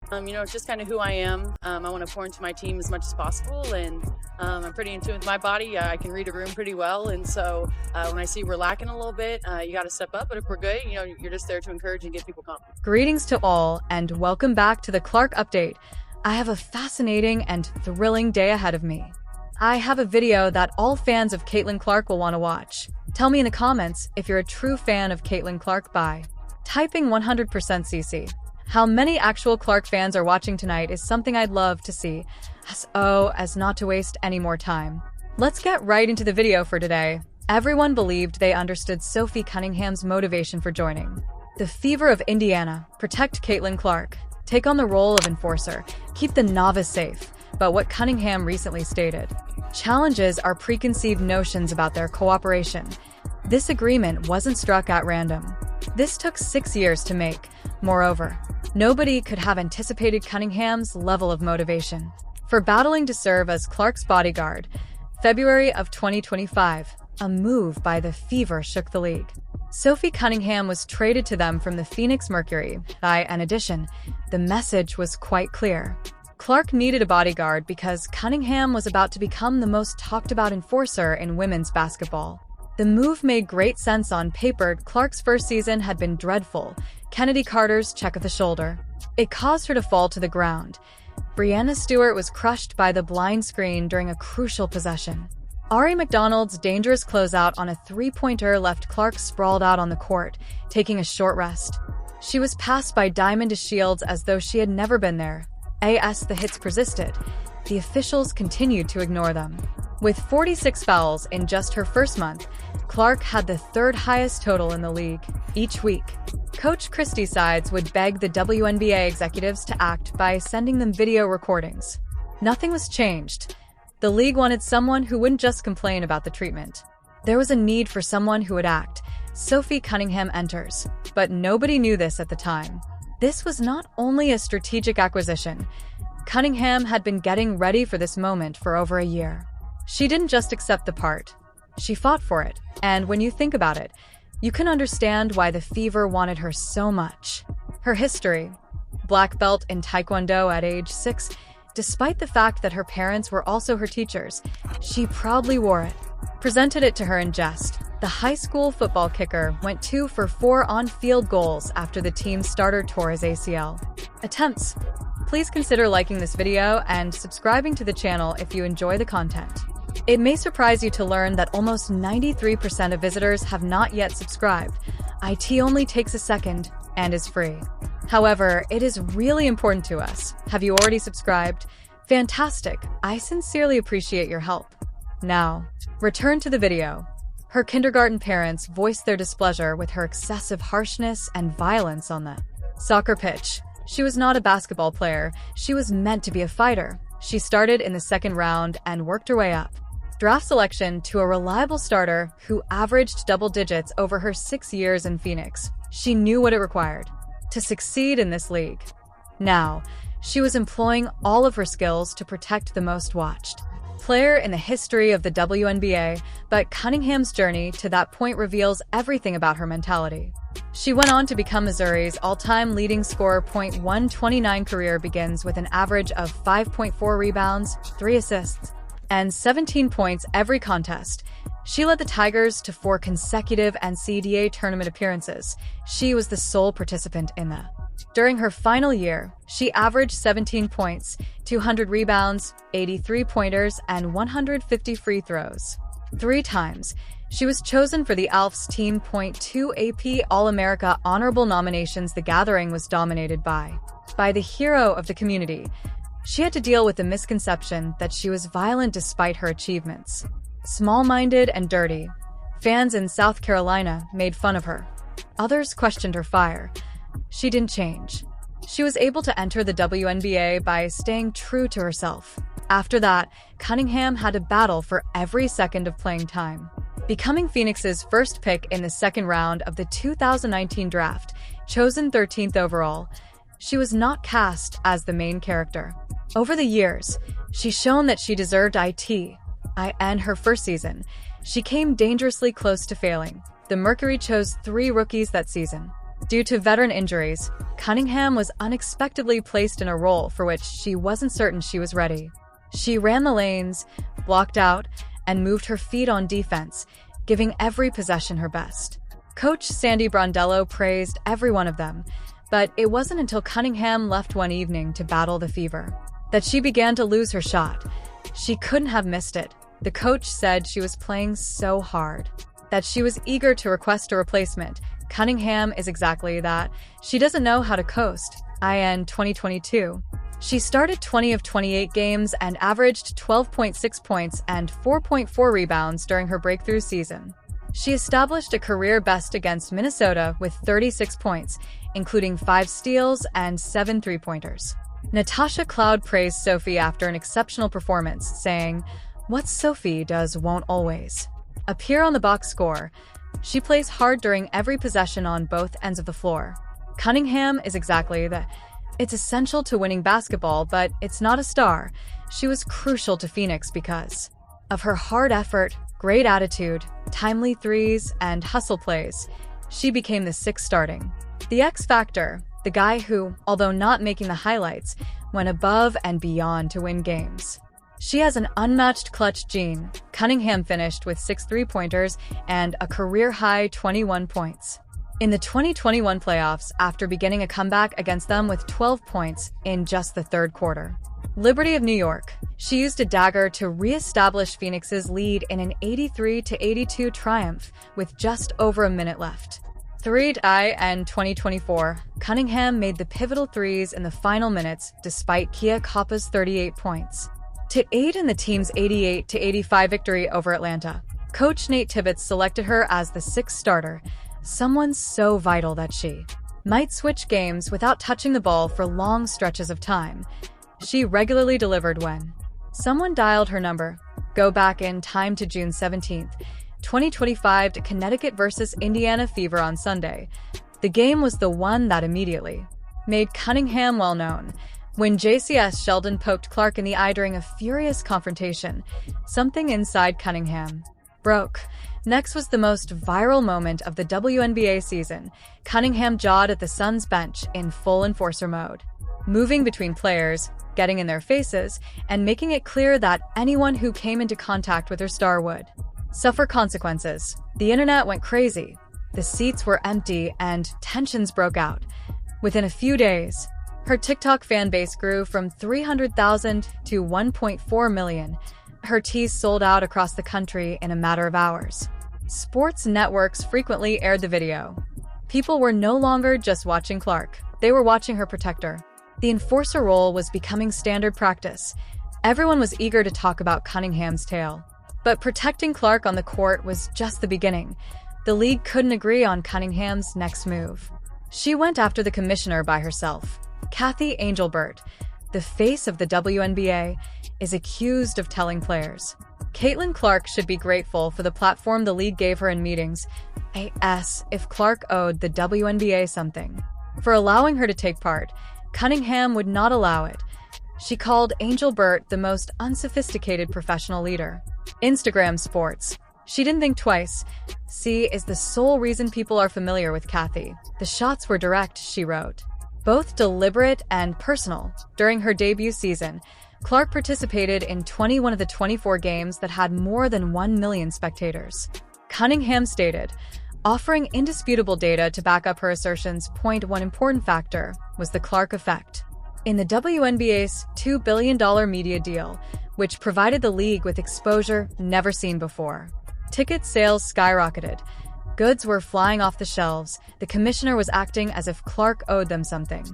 It's just kind of who I am. I want to pour into my team as much as possible, and I'm pretty in tune with my body. I can read a room pretty well, and so when I see we're lacking a little bit, you got to step up. But if we're good, you're just there to encourage and get people confident. Greetings to all, and welcome back to the Clark Update. I have a fascinating and thrilling day ahead of me. I have a video that all fans of Caitlin Clark will want to watch. Tell me in the comments if you're a true fan of Caitlin Clark by typing 100% CC. How many actual Clark fans are watching tonight is something I'd love to see, as not to waste any more time. Let's get right into the video for today. Everyone believed they understood Sophie Cunningham's motivation for joining. The Fever of Indiana, protect Caitlin Clark, take on the role of enforcer, keep the novice safe. But what Cunningham recently stated challenges our preconceived notions about their cooperation. This agreement wasn't struck at random. This took 6 years to make. Moreover, nobody could have anticipated Cunningham's level of motivation for battling to serve as Clark's bodyguard. February of 2025, a move by the Fever shook the league. Sophie Cunningham was traded to them from the Phoenix Mercury. In addition, the message was quite clear. Clark needed a bodyguard because Cunningham was about to become the most talked about enforcer in women's basketball. The move made great sense on paper. Clark's first season had been dreadful. Kennedy Carter's check of the shoulder. It caused her to fall to the ground. Brianna Stewart was crushed by the blind screen during a crucial possession. Ari McDonald's dangerous closeout on a three-pointer left Clark sprawled out on the court, taking a short rest. She was passed by Diamond Shields as though she had never been there. The hits persisted. The officials continued to ignore them. With 46 fouls in just her first month, Clark had the third highest total in the league. Each week, Coach Christie's sides would beg the WNBA executives to act by sending them video recordings. Nothing was changed. The league wanted someone who wouldn't just complain about the treatment. There was a need for someone who would act. Sophie Cunningham enters, but nobody knew this at the time. This was not only a strategic acquisition. Cunningham had been getting ready for this moment for over a year. She didn't just accept the part. She fought for it. And when you think about it, you can understand why the Fever wanted her so much. Her history: black belt in Taekwondo at age 6. Despite the fact that her parents were also her teachers, she proudly wore it, presented it to her in jest. The high school football kicker went 2 for 4 on-field goals after the team's starter tore his ACL. Attempts. Please consider liking this video and subscribing to the channel if you enjoy the content. It may surprise you to learn that almost 93% of visitors have not yet subscribed. IT only takes a second and is free. However, it is really important to us. Have you already subscribed? Fantastic. I sincerely appreciate your help. Now, return to the video. Her kindergarten parents voiced their displeasure with her excessive harshness and violence on the soccer pitch. She was not a basketball player. She was meant to be a fighter. She started in the second round and worked her way up. Draft selection to a reliable starter who averaged double digits over her 6 years in Phoenix. She knew what it required to succeed in this league. Now, she was employing all of her skills to protect the most watched player in the history of the WNBA, but Cunningham's journey to that point reveals everything about her mentality. She went on to become Missouri's all-time leading scorer. 129 career begins with an average of 5.4 rebounds, 3 assists, and 17 points every contest. She led the Tigers to 4 consecutive NCAA tournament appearances. She was the sole participant in that. During her final year, she averaged 17 points, 200 rebounds, 83 pointers, and 150 free throws. 3 times, she was chosen for the ALF's Team .2 AP All-America honorable nominations. The gathering was dominated by the hero of the community. She had to deal with the misconception that she was violent despite her achievements. Small-minded and dirty, fans in South Carolina made fun of her. Others questioned her fire. She didn't change. She was able to enter the WNBA by staying true to herself. After that, Cunningham had to battle for every second of playing time. Becoming Phoenix's first pick in the second round of the 2019 draft, chosen 13th overall, she was not cast as the main character. Over the years, she's shown that she deserved it. In her first season, she came dangerously close to failing. The Mercury chose 3 rookies that season. Due to veteran injuries, Cunningham was unexpectedly placed in a role for which she wasn't certain she was ready. She ran the lanes, blocked out, and moved her feet on defense, giving every possession her best. Coach Sandy Brondello praised every one of them, but it wasn't until Cunningham left one evening to battle the fever that she began to lose her shot. She couldn't have missed it. The coach said she was playing so hard that she was eager to request a replacement. Cunningham is exactly that. She doesn't know how to coast. IN 2022. She started 20 of 28 games and averaged 12.6 points and 4.4 rebounds during her breakthrough season. She established a career best against Minnesota with 36 points, including 5 steals and 7 three-pointers. Natasha Cloud praised Sophie after an exceptional performance, saying, "What Sophie does won't always appear on the box score. She plays hard during every possession on both ends of the floor." Cunningham is exactly that. It's essential to winning basketball, but it's not a star. She was crucial to Phoenix because of her hard effort, great attitude, timely threes, and hustle plays. She became the 6th starting. The X Factor, the guy who, although not making the highlights, went above and beyond to win games. She has an unmatched clutch gene. Cunningham finished with 6 three-pointers and a career-high 21 points in the 2021 playoffs after beginning a comeback against them with 12 points in just the 3rd quarter. Liberty of New York. She used a dagger to re-establish Phoenix's lead in an 83-82 triumph with just over a minute left. 3-tie and 2024. Cunningham made the pivotal threes in the final minutes despite Kia Koppa's 38 points to aid in the team's 88-85 victory over Atlanta. Coach Nate Tibbetts selected her as the 6th starter, someone so vital that she might switch games without touching the ball for long stretches of time. She regularly delivered when someone dialed her number. Go back in time to June 17th, 2025 to Connecticut versus Indiana Fever on Sunday. The game was the one that immediately made Cunningham well known. When JCS Sheldon poked Clark in the eye during a furious confrontation, something inside Cunningham broke. Next was the most viral moment of the WNBA season. Cunningham jawed at the Suns bench in full enforcer mode, moving between players, getting in their faces, and making it clear that anyone who came into contact with her star would suffer consequences. The internet went crazy. The seats were empty and tensions broke out. Within a few days, her TikTok fan base grew from 300,000 to 1.4 million. Her tees sold out across the country in a matter of hours. Sports networks frequently aired the video. People were no longer just watching Clark. They were watching her protect her. The enforcer role was becoming standard practice. Everyone was eager to talk about Cunningham's tale. But protecting Clark on the court was just the beginning. The league couldn't agree on Cunningham's next move. She went after the commissioner by herself. Kathy Angelbert, the face of the WNBA, is accused of telling players Caitlin Clark should be grateful for the platform the league gave her in meetings. If Clark owed the WNBA something for allowing her to take part, Cunningham would not allow it. She called Angelbert the most unsophisticated professional leader. Instagram sports. She didn't think twice. C is the sole reason people are familiar with Kathy. The shots were direct, she wrote, both deliberate and personal. During her debut season, Clark participated in 21 of the 24 games that had more than 1 million spectators. Cunningham stated, offering indisputable data to back up her assertions. One important factor was the Clark effect. In the WNBA's $2 billion media deal, which provided the league with exposure never seen before, ticket sales skyrocketed. Goods were flying off the shelves. The commissioner was acting as if Clark owed them something.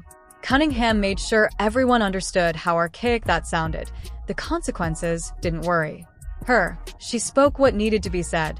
Cunningham made sure everyone understood how archaic that sounded. The consequences didn't worry her. She spoke what needed to be said.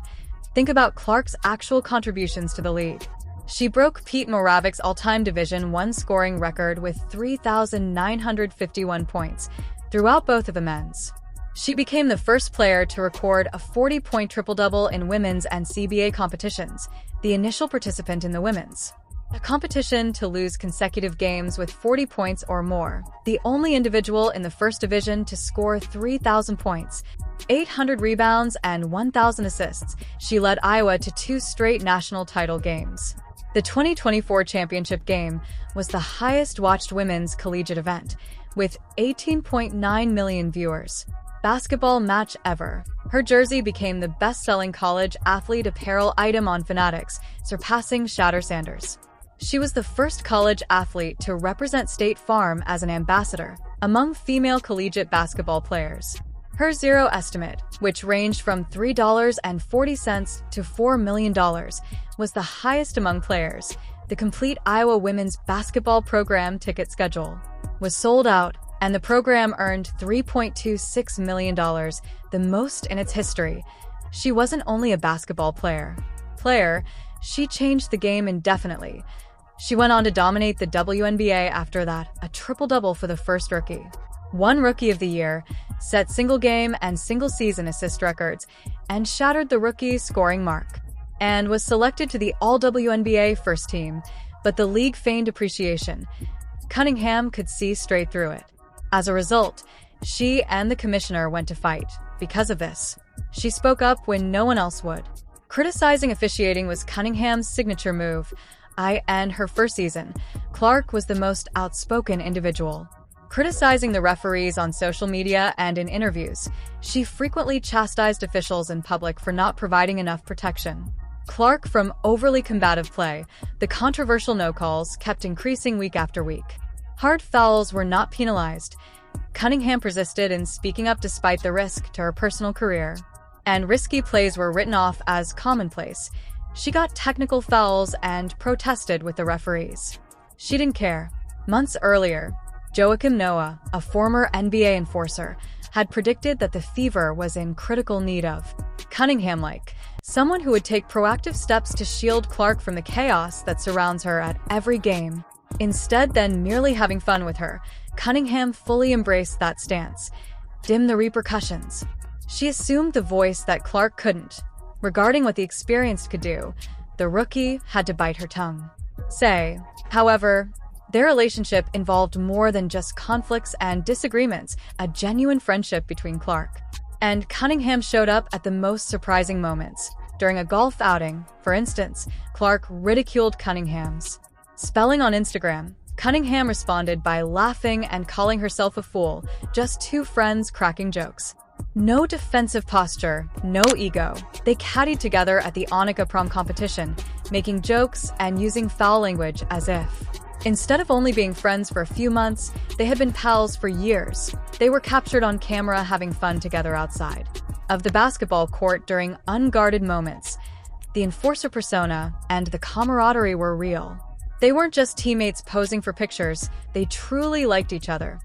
Think about Clark's actual contributions to the league. She broke Pete Moravic's all-time Division I scoring record with 3,951 points throughout both of the men's. She became the first player to record a 40-point triple-double in women's and CBA competitions, the initial participant in the women's a competition to lose consecutive games with 40 points or more, the only individual in the first division to score 3,000 points, 800 rebounds, and 1,000 assists. She led Iowa to 2 straight national title games. The 2024 championship game was the highest-watched women's collegiate event, with 18.9 million viewers. Basketball match ever. Her jersey became the best-selling college athlete apparel item on Fanatics, surpassing Shatter Sanders. She was the first college athlete to represent State Farm as an ambassador among female collegiate basketball players. Her zero estimate, which ranged from $3.40 to $4 million, was the highest among players. The complete Iowa women's basketball program ticket schedule was sold out, and the program earned $3.26 million, the most in its history. She wasn't only a basketball player, she changed the game indefinitely. She went on to dominate the Wnba after that, a triple-double for the first rookie. Won Rookie of the Year, set single-game and single-season assist records, and shattered the rookie scoring mark, and was selected to the All-WNBA first team, but the league feigned appreciation. Cunningham could see straight through it. As a result, she and the commissioner went to fight. Because of this, she spoke up when no one else would. Criticizing officiating was Cunningham's signature move. In her first season, Clark was the most outspoken individual. Criticizing the referees on social media and in interviews, she frequently chastised officials in public for not providing enough protection. Clark from overly combative play, the controversial no-calls kept increasing week after week. Hard fouls were not penalized. Cunningham persisted in speaking up despite the risk to her personal career, and risky plays were written off as commonplace. She got technical fouls and protested with the referees. She didn't care. Months earlier, Wnba, a former NBA enforcer, had predicted that the Fever was in critical need of Cunningham-like someone who would take proactive steps to shield Clark from the chaos that surrounds her at every game. Instead than merely having fun with her, Cunningham fully embraced that stance. Dim the repercussions. She assumed the voice that Clark couldn't. Regarding what the experienced could do, the rookie had to bite her tongue. However, their relationship involved more than just conflicts and disagreements, a genuine friendship between Clark and Cunningham showed up at the most surprising moments. During a golf outing, for instance, Clark ridiculed Cunningham's spelling on Instagram. Cunningham responded by laughing and calling herself a fool, just two friends cracking jokes. No defensive posture, no ego. They caddied together at the Wnba prom competition, making jokes and using foul language as if. Instead of only being friends for a few months, they had been pals for years. They were captured on camera having fun together outside of the basketball court during unguarded moments. The enforcer persona and the camaraderie were real. They weren't just teammates posing for pictures, they truly liked each other.